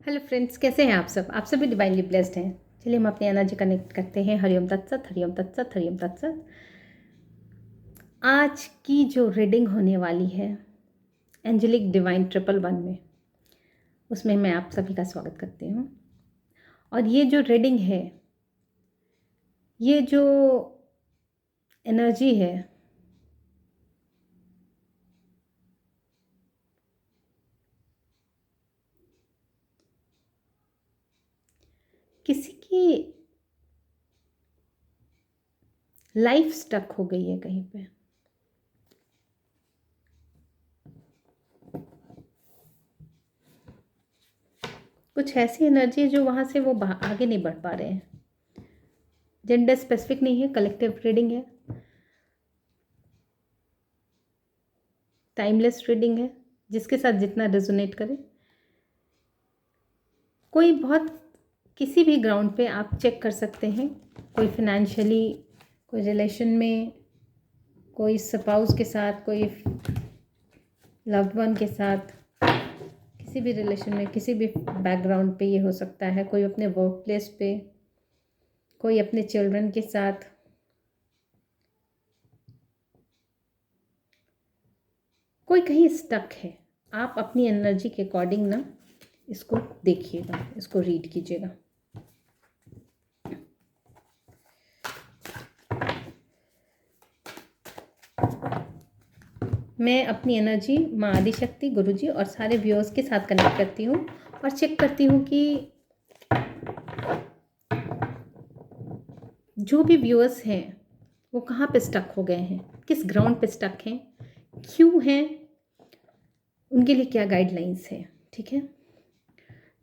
Hello friends, कैसे हैं आप सब? आप सभी डिवाइनली ब्लेस्ड हैं। चलिए हम अपनी एनर्जी कनेक्ट करते हैं। हरिओम तत्सत, हरिओम तत्सत, हरिओम तत्सत। आज की जो रीडिंग होने वाली है एंजेलिक डिवाइन 111 में, उसमें मैं आप सभी का स्वागत करती हूँ। और ये जो रीडिंग है, ये जो एनर्जी है, किसी की लाइफ स्टक हो गई है कहीं पे। कुछ ऐसी एनर्जी है जो वहाँ से वो आगे नहीं बढ़ पा रहे हैं। जेंडर स्पेसिफिक नहीं है, कलेक्टिव रीडिंग है, टाइमलेस रीडिंग है, जिसके साथ जितना रेजोनेट करे। कोई बहुत किसी भी ग्राउंड पे आप चेक कर सकते हैं। कोई फिनेंशियली, कोई रिलेशन में, कोई स्पाउस के साथ, कोई लव्ड वन के साथ, किसी भी रिलेशन में, किसी भी बैकग्राउंड पे ये हो सकता है। कोई अपने वर्क प्लेस पे, कोई अपने चिल्ड्रन के साथ। कोई कहीं स्टक है। आप अपनी एनर्जी के अकॉर्डिंग ना इसको देखिएगा, इसको रीड कीजिएगा। मैं अपनी एनर्जी माँ आदिशक्ति, गुरुजी और सारे व्यूअर्स के साथ कनेक्ट करती हूँ और चेक करती हूँ कि जो भी व्यूअर्स हैं वो कहाँ पे स्टक हो गए हैं, किस ग्राउंड पे स्टक हैं, क्यों हैं, उनके लिए क्या गाइडलाइंस है। ठीक है,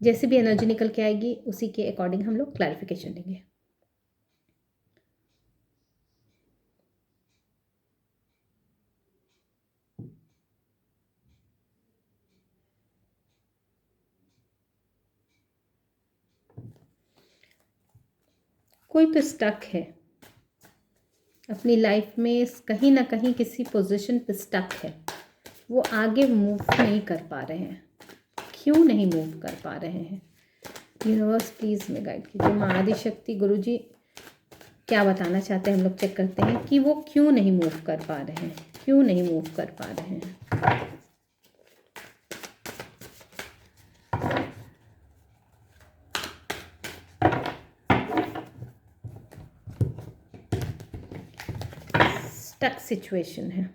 जैसे भी एनर्जी निकल के आएगी उसी के अकॉर्डिंग हम लोग क्लैरिफिकेशन देंगे। कोई तो स्टक है अपनी लाइफ में, कहीं ना कहीं किसी पोजीशन पे स्टक है। वो आगे मूव नहीं कर पा रहे हैं। क्यों नहीं मूव कर पा रहे हैं? यूनिवर्स प्लीज़ में गाइड कीजिए। माँ आदिशक्ति, गुरुजी क्या बताना चाहते हैं हम लोग चेक करते हैं कि वो क्यों नहीं मूव कर पा रहे हैं, क्यों नहीं मूव कर पा रहे हैं। स्टक सिचुएशन है।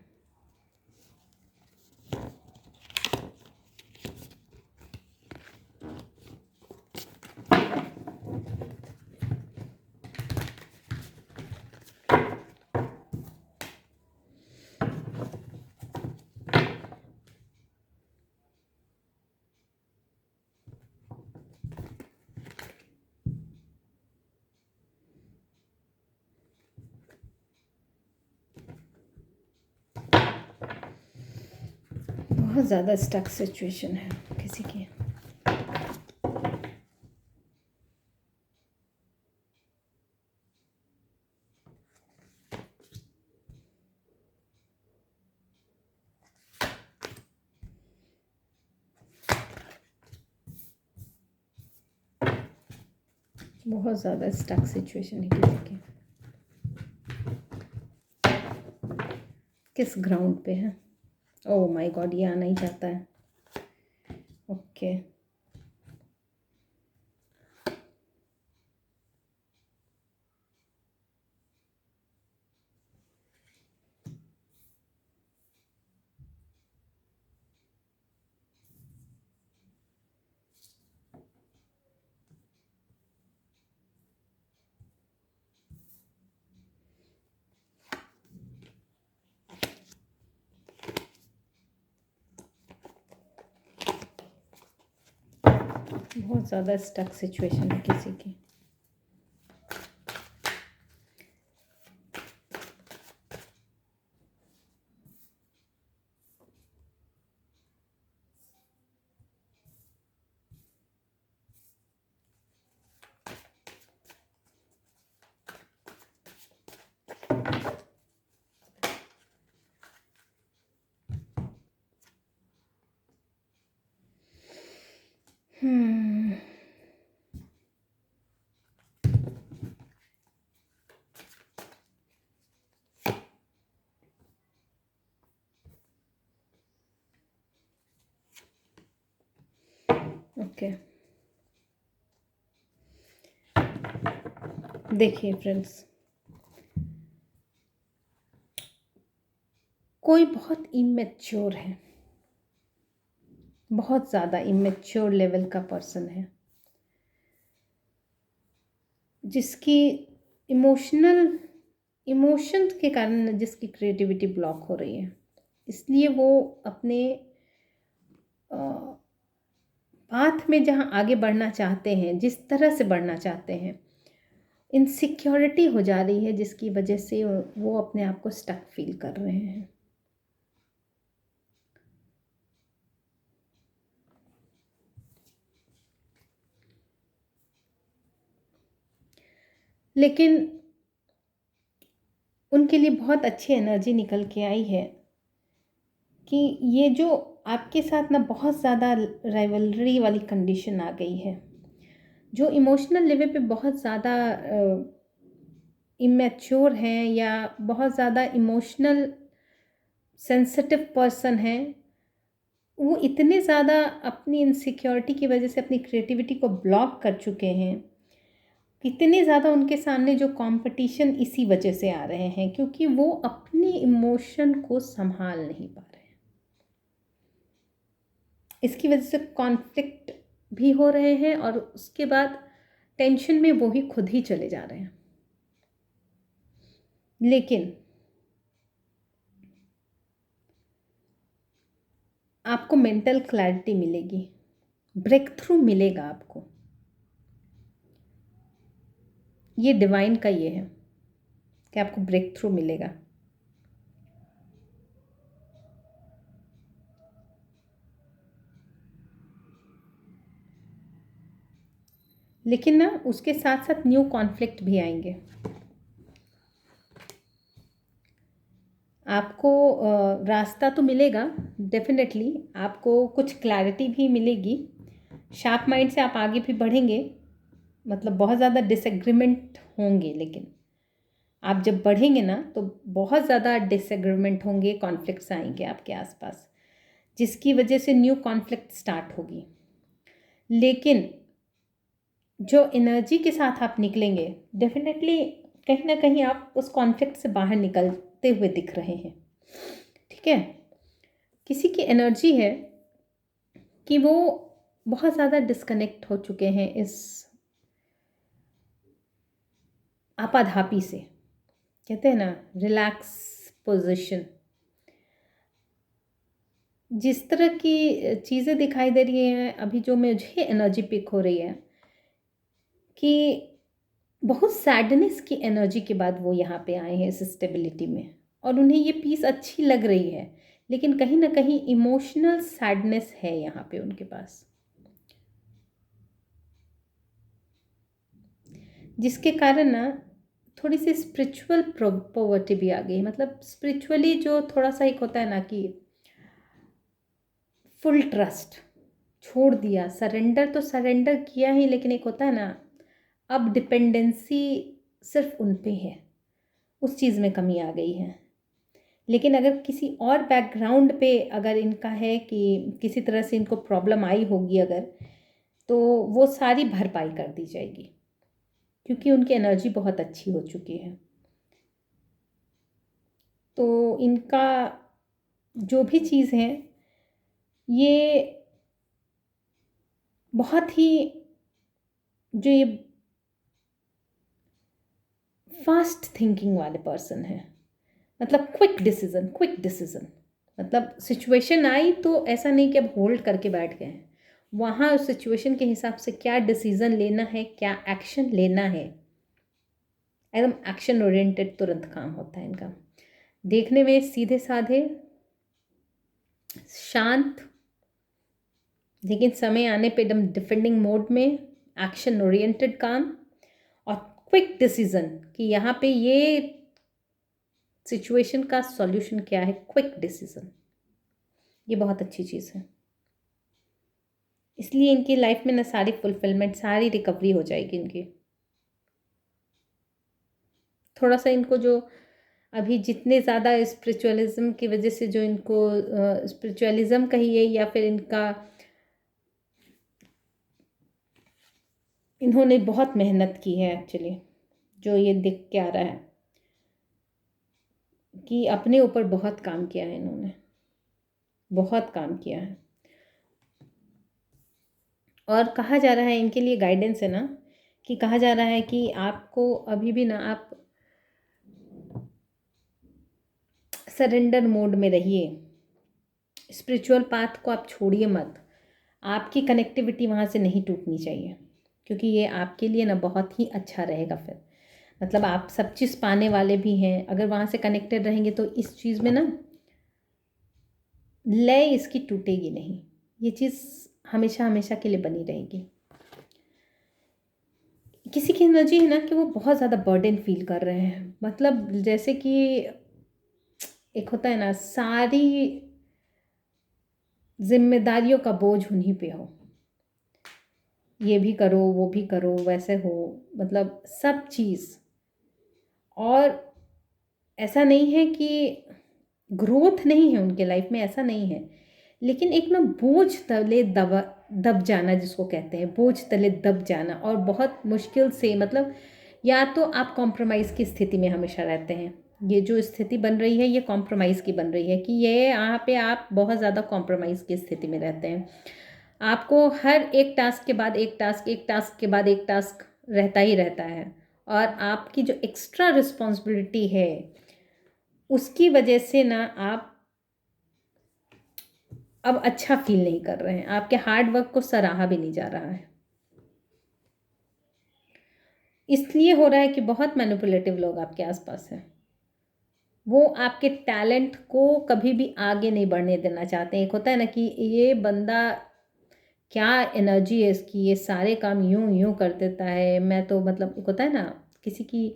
बहुत ज़्यादा स्टक सिचुएशन है किसी की। बहुत ज़्यादा स्टक सिचुएशन है किसी की। किस ग्राउंड पे है? ओह माय गॉड, ये आना ही चाहता है। ओके, बहुत ज़्यादा स्टक सिचुएशन है किसी की। ओके, देखिए फ्रेंड्स, कोई बहुत इमेच्योर है, बहुत ज़्यादा इमेच्योर लेवल का पर्सन है, जिसकी इमोशंस के कारण जिसकी क्रिएटिविटी ब्लॉक हो रही है, इसलिए वो अपने पाथ में जहाँ आगे बढ़ना चाहते हैं, जिस तरह से बढ़ना चाहते हैं, इनसिक्योरिटी हो जा रही है, जिसकी वजह से वो अपने आप को स्टक फील कर रहे हैं। लेकिन उनके लिए बहुत अच्छी एनर्जी निकल के आई है कि ये जो आपके साथ ना बहुत ज़्यादा राइवलरी वाली कंडीशन आ गई है, जो इमोशनल लेवल पे बहुत ज़्यादा इमेच्योर हैं या बहुत ज़्यादा इमोशनल सेंसिटिव पर्सन हैं, वो इतने ज़्यादा अपनी इनसिक्योरिटी की वजह से अपनी क्रिएटिविटी को ब्लॉक कर चुके हैं, कितने ज़्यादा उनके सामने जो कंपटीशन इसी वजह से आ रहे हैं, क्योंकि वो अपने इमोशन को संभाल नहीं पा रहे हैं। इसकी वजह से कॉन्फ्लिक्ट भी हो रहे हैं और उसके बाद टेंशन में वो ही खुद ही चले जा रहे हैं। लेकिन आपको मेंटल क्लैरिटी मिलेगी, ब्रेक थ्रू मिलेगा आपको। ये डिवाइन का ये है कि आपको ब्रेक थ्रू मिलेगा। लेकिन ना उसके साथ साथ न्यू कॉन्फ्लिक्ट भी आएंगे। आपको रास्ता तो मिलेगा, डेफिनेटली आपको कुछ क्लैरिटी भी मिलेगी, शार्प माइंड से आप आगे भी बढ़ेंगे, मतलब बहुत ज़्यादा डिसएग्रीमेंट होंगे, लेकिन आप जब बढ़ेंगे ना तो बहुत ज़्यादा डिसएग्रीमेंट होंगे, कॉन्फ्लिक्ट्स आएंगे आपके आसपास, जिसकी वजह से न्यू कॉन्फ्लिक्ट स्टार्ट होगी। लेकिन जो एनर्जी के साथ आप निकलेंगे, डेफिनेटली कहीं ना कहीं आप उस कॉन्फ्लिक्ट से बाहर निकलते हुए दिख रहे हैं। ठीक है, किसी की एनर्जी है कि वो बहुत ज़्यादा डिस्कनेक्ट हो चुके हैं इस आपाधापी से, कहते हैं ना रिलैक्स पोजीशन। जिस तरह की चीज़ें दिखाई दे रही हैं अभी, जो मुझे एनर्जी पिक हो रही है कि बहुत सैडनेस की एनर्जी के बाद वो यहाँ पे आए हैं इस स्टेबिलिटी में, और उन्हें ये पीस अच्छी लग रही है, लेकिन कहीं ना कहीं इमोशनल सैडनेस है यहाँ पे उनके पास, जिसके कारण ना थोड़ी सी स्पिरिचुअल पॉवर्टी भी आ गई। मतलब स्पिरिचुअली जो थोड़ा सा एक होता है ना कि फुल ट्रस्ट छोड़ दिया, सरेंडर तो सरेंडर किया ही, लेकिन एक होता है ना अब डिपेंडेंसी सिर्फ उन पे है, उस चीज़ में कमी आ गई है। लेकिन अगर किसी और बैकग्राउंड पे अगर इनका है कि किसी तरह से इनको प्रॉब्लम आई होगी अगर, तो वो सारी भरपाई कर दी जाएगी, क्योंकि उनकी एनर्जी बहुत अच्छी हो चुकी है। तो इनका जो भी चीज़ है ये बहुत ही, जो ये फास्ट थिंकिंग वाले पर्सन है, मतलब क्विक डिसीजन, मतलब सिचुएशन आई तो ऐसा नहीं कि अब होल्ड करके बैठ गए हैं, वहाँ उस सिचुएशन के हिसाब से क्या डिसीजन लेना है, क्या एक्शन लेना है, एकदम एक्शन ओरिएंटेड तुरंत काम होता है इनका। देखने में सीधे साधे, शांत, लेकिन समय आने पे एकदम डिफेंडिंग मोड में, एक्शन ओरिएंटेड काम, और क्विक डिसीजन कि यहाँ पे ये सिचुएशन का सॉल्यूशन क्या है, क्विक डिसीजन, ये बहुत अच्छी चीज़ है। इसलिए इनकी लाइफ में ना सारी फुलफिलमेंट, सारी रिकवरी हो जाएगी इनकी। थोड़ा सा इनको जो अभी जितने ज़्यादा स्पिरिचुअलिज्म की वजह से जो इनको स्पिरिचुअलिज्म कहिए या फिर इनका इन्होंने बहुत मेहनत की है एक्चुअली, जो ये दिख के आ रहा है कि अपने ऊपर बहुत काम किया है इन्होंने, बहुत काम किया है। और कहा जा रहा है, इनके लिए गाइडेंस है ना, कि कहा जा रहा है कि आपको अभी भी ना, आप सरेंडर मोड में रहिए, स्पिरिचुअल पाथ को आप छोड़िए मत, आपकी कनेक्टिविटी वहाँ से नहीं टूटनी चाहिए, क्योंकि ये आपके लिए ना बहुत ही अच्छा रहेगा फिर। मतलब आप सब चीज़ पाने वाले भी हैं, अगर वहाँ से कनेक्टेड रहेंगे तो इस चीज़ में ना लय इसकी टूटेगी नहीं, ये चीज़ हमेशा हमेशा के लिए बनी रहेगी। किसी की एनर्जी है ना कि वो बहुत ज़्यादा बर्डन फील कर रहे हैं, मतलब जैसे कि एक होता है ना, सारी जिम्मेदारियों का बोझ उन्हीं पे हो, ये भी करो वो भी करो वैसे हो, मतलब सब चीज़। और ऐसा नहीं है कि ग्रोथ नहीं है उनके लाइफ में, ऐसा नहीं है, लेकिन एक ना बोझ तले दब जाना, जिसको कहते हैं बोझ तले दब जाना, और बहुत मुश्किल से, मतलब या तो आप कॉम्प्रोमाइज़ की स्थिति में हमेशा रहते हैं, ये जो स्थिति बन रही है ये कॉम्प्रोमाइज़ की बन रही है, कि ये यहाँ पे आप बहुत ज़्यादा कॉम्प्रोमाइज़ की स्थिति में रहते हैं। आपको हर एक टास्क के बाद एक टास्क, एक टास्क के बाद एक टास्क रहता ही रहता है, और आपकी जो एक्स्ट्रा रिस्पॉन्सिबिलिटी है उसकी वजह से ना आप अब अच्छा फील नहीं कर रहे हैं, आपके हार्ड वर्क को सराहा भी नहीं जा रहा है। इसलिए हो रहा है कि बहुत मैनिपुलेटिव लोग आपके आसपास हैं, वो आपके टैलेंट को कभी भी आगे नहीं बढ़ने देना चाहते हैं। एक होता है ना कि ये बंदा, क्या एनर्जी है इसकी, ये सारे काम यूं यूं कर देता है, मैं तो मतलब एक होता है ना, किसी की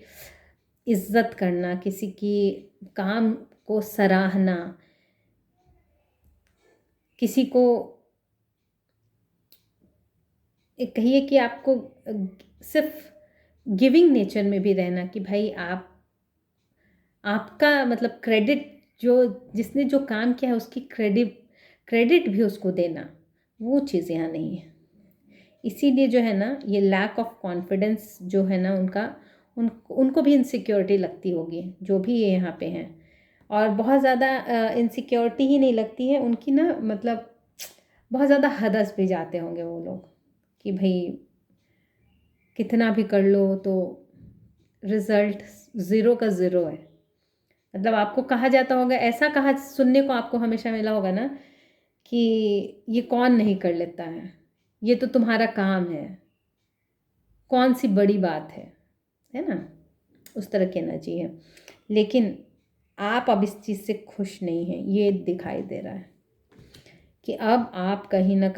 इज्जत करना, किसी की काम को सराहना, किसी को एक कहिए कि आपको सिर्फ गिविंग नेचर में भी रहना, कि भाई आपका मतलब क्रेडिट, जो जिसने जो काम किया है उसकी क्रेडिट भी उसको देना, वो चीज़ यहाँ नहीं है। इसीलिए जो है ना, ये लैक ऑफ कॉन्फिडेंस जो है ना उनका, उनको भी इनसिक्योरिटी लगती होगी, जो भी ये यहाँ पे हैं। और बहुत ज़्यादा इनसिक्योरिटी ही नहीं लगती है उनकी ना, मतलब बहुत ज़्यादा हदस भी जाते होंगे वो लोग, कि भाई कितना भी कर लो तो रिज़ल्ट ज़ीरो का ज़ीरो है। मतलब आपको कहा जाता होगा, ऐसा कहा सुनने को आपको हमेशा मिला होगा ना, कि ये कौन नहीं कर लेता है, ये तो तुम्हारा काम है, कौन सी बड़ी बात है ना, उस तरह की एनर्जी है। लेकिन आप अब इस चीज़ से खुश नहीं हैं, ये दिखाई दे रहा है कि अब आप कहीं ना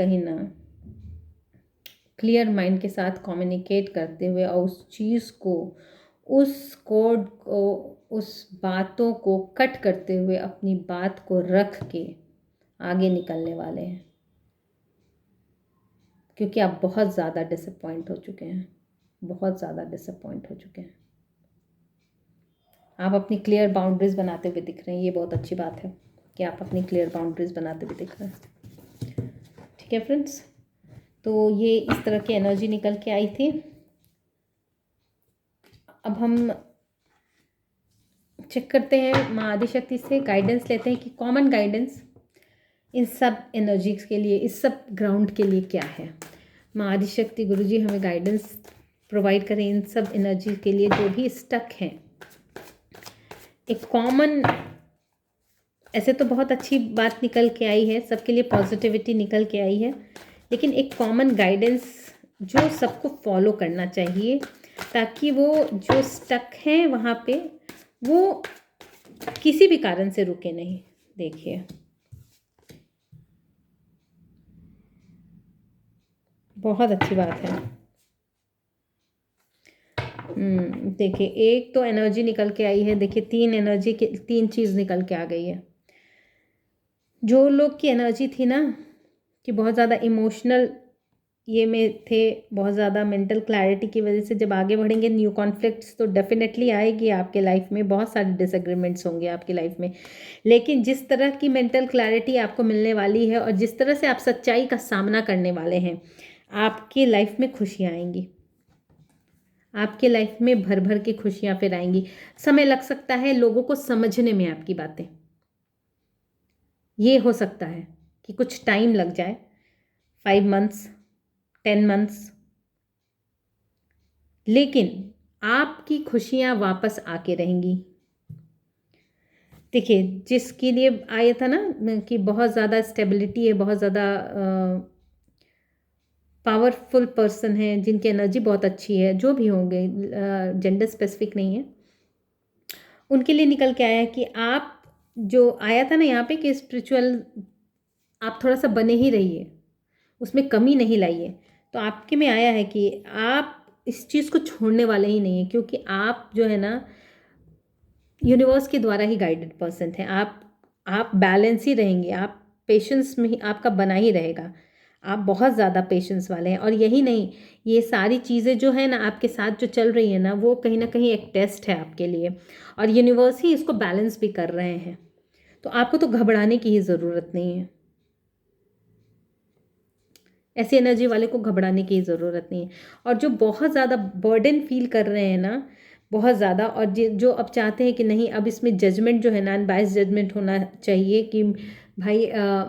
क्लियर माइंड के साथ कम्युनिकेट करते हुए, और उस चीज़ को, उस कोड को, उस बातों को कट करते हुए, अपनी बात को रख के आगे निकलने वाले हैं, क्योंकि आप बहुत ज़्यादा डिसअपॉइंट हो चुके हैं, बहुत ज़्यादा डिसअपॉइंट हो चुके हैं। आप अपनी क्लियर बाउंड्रीज़ बनाते हुए दिख रहे हैं, ये बहुत अच्छी बात है कि आप अपनी क्लियर बाउंड्रीज़ बनाते हुए दिख रहे हैं। ठीक है फ्रेंड्स, तो ये इस तरह की एनर्जी निकल के आई थी। अब हम चेक करते हैं, माँ आदिशक्ति से गाइडेंस लेते हैं कि कॉमन गाइडेंस इन सब एनर्जीज के लिए, इस सब ग्राउंड के लिए क्या है। माँ आदिशक्ति गुरुजी हमें गाइडेंस प्रोवाइड करें इन सब एनर्जी के लिए जो भी स्टक हैं। एक कॉमन, ऐसे तो बहुत अच्छी बात निकल के आई है, सबके लिए पॉजिटिविटी निकल के आई है, लेकिन एक कॉमन गाइडेंस जो सबको फॉलो करना चाहिए, ताकि वो जो स्टक हैं वहाँ पे वो किसी भी कारण से रुके नहीं। देखिए, बहुत अच्छी बात है। देखिए, एक तो एनर्जी निकल के आई है, देखिए तीन एनर्जी के, तीन चीज़ निकल के आ गई है। जो लोग की एनर्जी थी ना कि बहुत ज़्यादा इमोशनल ये में थे, बहुत ज़्यादा मेंटल क्लैरिटी की वजह से जब आगे बढ़ेंगे, न्यू कॉन्फ्लिक्ट्स तो डेफिनेटली आएगी आपके लाइफ में, बहुत सारे डिसएग्रीमेंट्स होंगे आपकी लाइफ में, लेकिन जिस तरह की मेंटल क्लैरिटी आपको मिलने वाली है और जिस तरह से आप सच्चाई का सामना करने वाले हैं, आपकी लाइफ में खुशियाँ आएंगी। आपके लाइफ में भर भर के खुशियाँ फिर आएंगी। समय लग सकता है लोगों को समझने में आपकी बातें, ये हो सकता है कि कुछ टाइम लग जाए, 5 मंथ्स, 10 मंथ्स, लेकिन आपकी खुशियाँ वापस आके रहेंगी। देखिए, जिसके लिए आया था ना कि बहुत ज़्यादा स्टेबिलिटी है, बहुत ज़्यादा पावरफुल पर्सन है, जिनकी एनर्जी बहुत अच्छी है, जो भी होंगे, जेंडर स्पेसिफिक नहीं है, उनके लिए निकल के आया है कि आप जो आया था ना यहाँ पे कि स्पिरिचुअल आप थोड़ा सा बने ही रहिए, उसमें कमी नहीं लाइए। तो आपके में आया है कि आप इस चीज़ को छोड़ने वाले ही नहीं है, क्योंकि आप जो है ना यूनिवर्स के द्वारा ही गाइडेड पर्सन है। आप बैलेंस ही रहेंगे, आप पेशेंस में ही आपका बना ही रहेगा। आप बहुत ज़्यादा पेशेंस वाले हैं। और यही नहीं, ये सारी चीज़ें जो है ना आपके साथ जो चल रही है ना, वो कहीं ना कहीं एक टेस्ट है आपके लिए, और यूनिवर्स ही इसको बैलेंस भी कर रहे हैं। तो आपको तो घबराने की ही ज़रूरत नहीं है। ऐसी एनर्जी वाले को घबराने की ज़रूरत नहीं है। और जो बहुत ज़्यादा बर्डन फील कर रहे हैं ना, बहुत ज़्यादा, और जो अब चाहते हैं कि नहीं, अब इसमें जजमेंट जो है ना, अनबायस्ड जजमेंट होना चाहिए कि भाई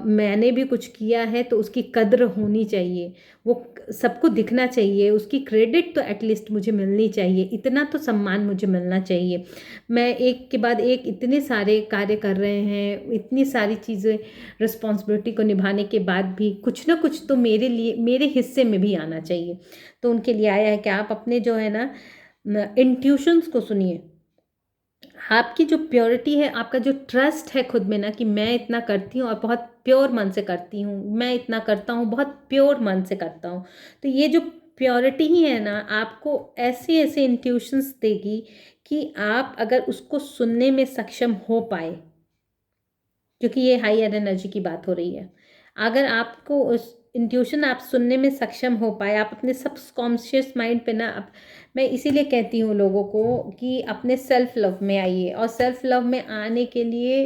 मैंने भी कुछ किया है तो उसकी कद्र होनी चाहिए, वो सबको दिखना चाहिए, उसकी क्रेडिट तो एटलीस्ट मुझे मिलनी चाहिए, इतना तो सम्मान मुझे मिलना चाहिए। मैं एक के बाद एक इतने सारे कार्य कर रहे हैं, इतनी सारी चीज़ें रिस्पॉन्सिबिलिटी को निभाने के बाद भी कुछ ना कुछ तो मेरे लिए, मेरे हिस्से में भी आना चाहिए। तो उनके लिए आया है कि आप अपने जो है ना इंट्यूशंस को सुनिए। आपकी जो प्योरिटी है, आपका जो ट्रस्ट है खुद में ना कि मैं इतना करती हूँ और बहुत प्योर मन से करती हूँ, मैं इतना करता हूँ बहुत प्योर मन से करता हूँ, तो ये जो प्योरिटी ही है ना आपको ऐसे ऐसे इंट्यूशंस देगी कि आप अगर उसको सुनने में सक्षम हो पाए, क्योंकि ये हायर एनर्जी की बात हो रही है, अगर आपको उस इंट्यूशन आप सुनने में सक्षम हो पाए, आप अपने सबकॉन्शियस माइंड पे ना मैं इसीलिए कहती हूँ लोगों को कि अपने सेल्फ लव में आइए। और सेल्फ लव में आने के लिए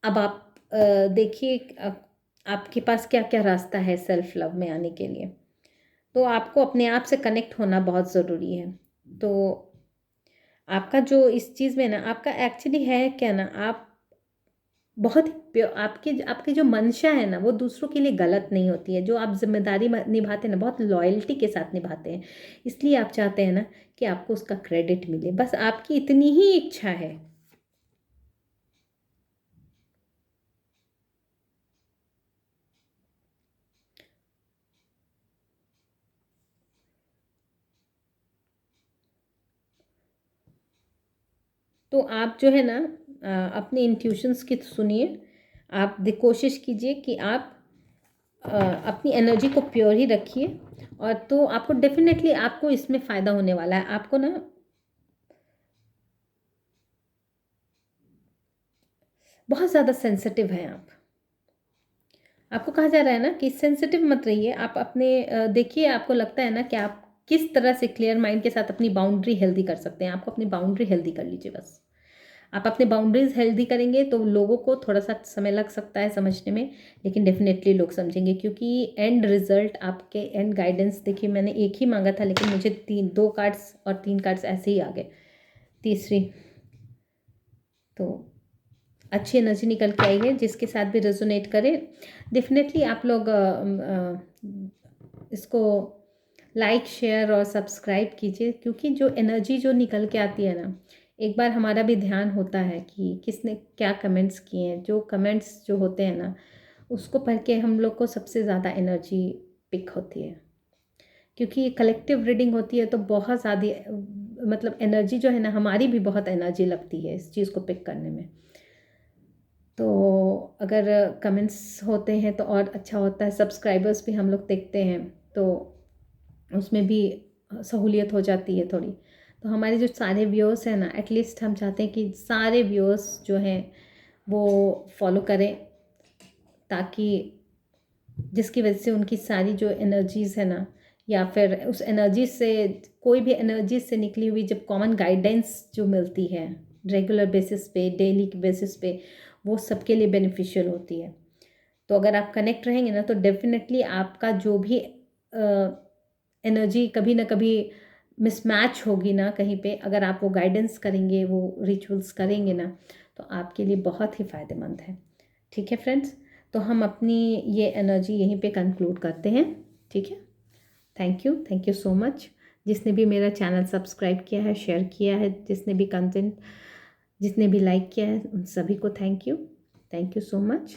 अब आप देखिए आपके पास क्या क्या रास्ता है सेल्फ लव में आने के लिए। तो आपको अपने आप से कनेक्ट होना बहुत ज़रूरी है। तो आपका जो इस चीज़ में ना आपका एक्चुअली है क्या ना, आप बहुत ही आपकी आपकी जो मंशा है ना वो दूसरों के लिए गलत नहीं होती है। जो आप जिम्मेदारी निभाते हैं ना, बहुत लॉयल्टी के साथ निभाते हैं, इसलिए आप चाहते हैं ना कि आपको उसका क्रेडिट मिले, बस आपकी इतनी ही इच्छा है। तो आप जो है ना अपने इंट्यूशंस की सुनिए। आप कोशिश कीजिए कि आप अपनी एनर्जी को प्योर ही रखिए, और तो आपको डेफिनेटली आपको इसमें फ़ायदा होने वाला है। आपको ना बहुत ज़्यादा सेंसिटिव हैं आप। आपको कहा जा रहा है ना कि सेंसिटिव मत रहिए। आप अपने देखिए, आपको लगता है ना कि आप किस तरह से क्लियर माइंड के साथ अपनी बाउंड्री हेल्दी कर सकते हैं। आपको अपनी बाउंड्री हेल्दी कर लीजिए बस। आप अपने बाउंड्रीज हेल्दी करेंगे तो लोगों को थोड़ा सा समय लग सकता है समझने में, लेकिन डेफिनेटली लोग समझेंगे, क्योंकि एंड रिजल्ट आपके एंड गाइडेंस, देखिए मैंने एक ही मांगा था लेकिन मुझे 2 कार्ड्स और 3 कार्ड्स ऐसे ही आ गए, तीसरी। तो अच्छी एनर्जी निकल के आई है, जिसके साथ भी रेजोनेट करे डेफिनेटली आप लोग इसको लाइक शेयर और सब्सक्राइब कीजिए, क्योंकि जो एनर्जी जो निकल के आती है ना, एक बार हमारा भी ध्यान होता है कि किसने क्या कमेंट्स किए हैं। जो कमेंट्स जो होते हैं ना, उसको पढ़ के हम लोग को सबसे ज़्यादा एनर्जी पिक होती है, क्योंकि ये कलेक्टिव रीडिंग होती है तो बहुत ज़्यादा मतलब एनर्जी जो है ना, हमारी भी बहुत एनर्जी लगती है इस चीज़ को पिक करने में। तो अगर कमेंट्स होते हैं तो और अच्छा होता है। सब्सक्राइबर्स भी हम लोग देखते हैं तो उसमें भी सहूलियत हो जाती है थोड़ी। तो हमारे जो सारे व्यूअर्स हैं ना, एटलीस्ट हम चाहते हैं कि सारे व्यूअर्स जो हैं वो फॉलो करें, ताकि जिसकी वजह से उनकी सारी जो एनर्जीज़ है ना, या फिर उस एनर्जी से, कोई भी एनर्जी से निकली हुई जब कॉमन गाइडेंस जो मिलती है रेगुलर बेसिस पे, डेली बेसिस पे, वो सबके लिए बेनिफिशियल होती है। तो अगर आप कनेक्ट रहेंगे ना तो डेफिनेटली आपका जो भी एनर्जी कभी ना कभी मिसमैच होगी ना कहीं पे, अगर आप वो गाइडेंस करेंगे, वो रिचुअल्स करेंगे ना, तो आपके लिए बहुत ही फ़ायदेमंद है। ठीक है फ्रेंड्स, तो हम अपनी ये एनर्जी यहीं पे कंक्लूड करते हैं। ठीक है, थैंक यू सो मच। जिसने भी मेरा चैनल सब्सक्राइब किया है, शेयर किया है, जिसने भी कंटेंट, जिसने भी लाइक किया है, उन सभी को थैंक यू सो मच।